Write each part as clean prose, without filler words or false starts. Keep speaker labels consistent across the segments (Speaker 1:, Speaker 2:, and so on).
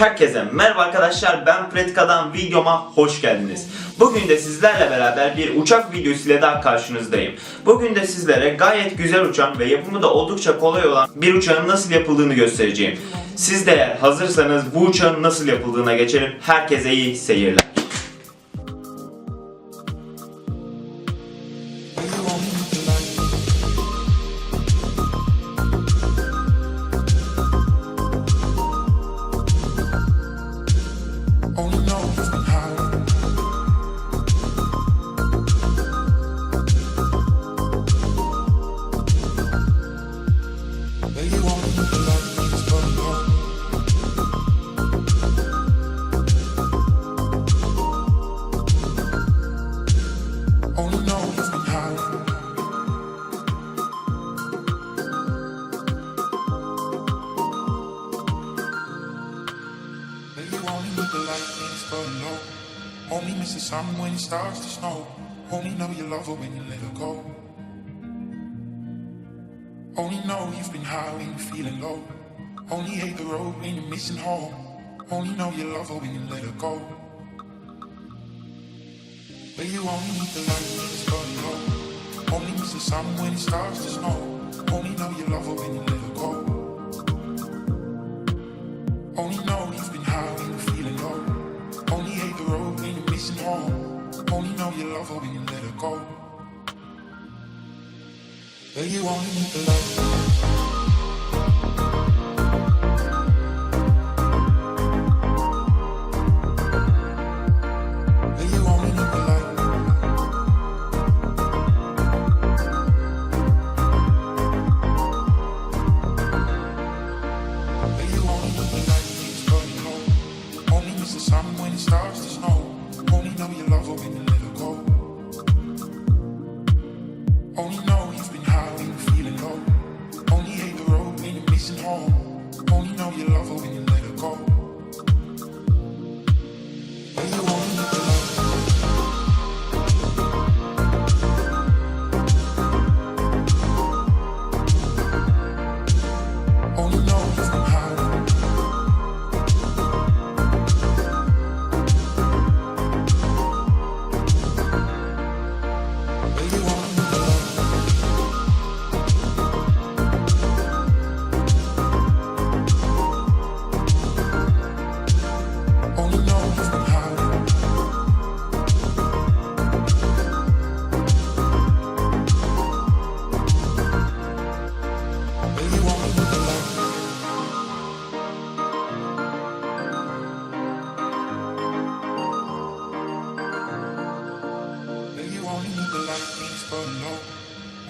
Speaker 1: Herkese merhaba arkadaşlar, ben Pratik'ten videoma hoş geldiniz. Bugün de sizlerle beraber bir uçak videosu ile daha karşınızdayım. Bugün de sizlere gayet güzel uçan ve yapımı da oldukça kolay olan bir uçağın nasıl yapıldığını göstereceğim. Siz de eğer hazırsanız bu uçağın nasıl yapıldığına geçelim. Herkese iyi seyirler.
Speaker 2: Only miss the sun when it starts to snow. Only know you love her when you let her go. Only know you've been high when you're feeling low. Only hate the road when you're missing home. Only know you love her when you let her go. But you only need the light when it's burning low. Only miss the sun when it starts to snow. Only know you love her when you let her go. Only know you've been high when you're feeling low. Only hate the road when you're missing home. Only know you love her when you let her go. But you only need the light.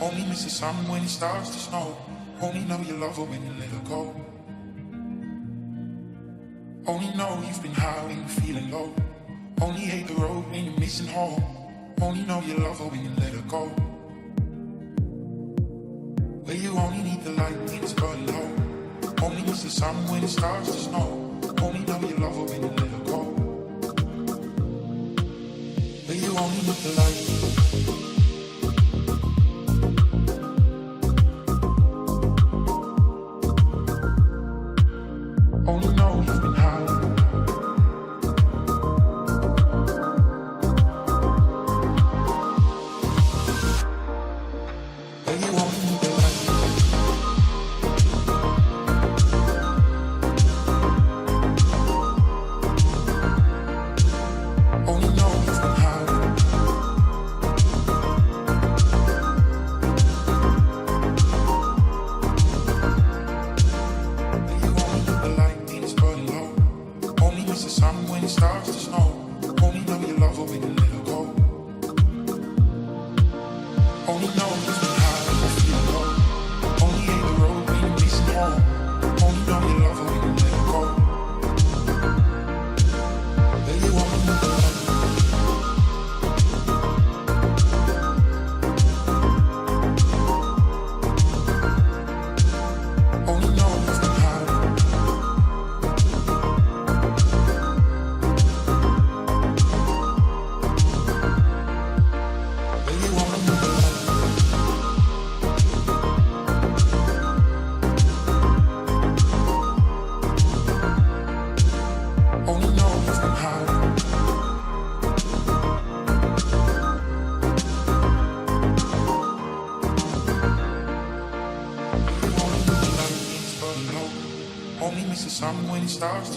Speaker 2: Only miss the sun when it starts to snow. Only know you love her when you let her go. Only know you've been high when you're feeling low. Only hate the road when you're missing home. Only know you love her when you let her go. But you only need the light when it's burning low. Only miss the sun when it starts to snow. Only know you love her when you let her go. But you only need the light.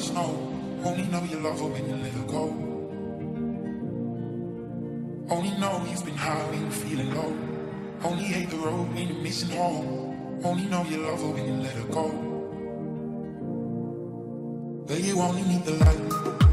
Speaker 2: to snow. Only know you love her when you let her go. Only know you've been high when you're feeling low. Only hate the road when you're missing home. Only know you love her when you let her go. But you only need the light.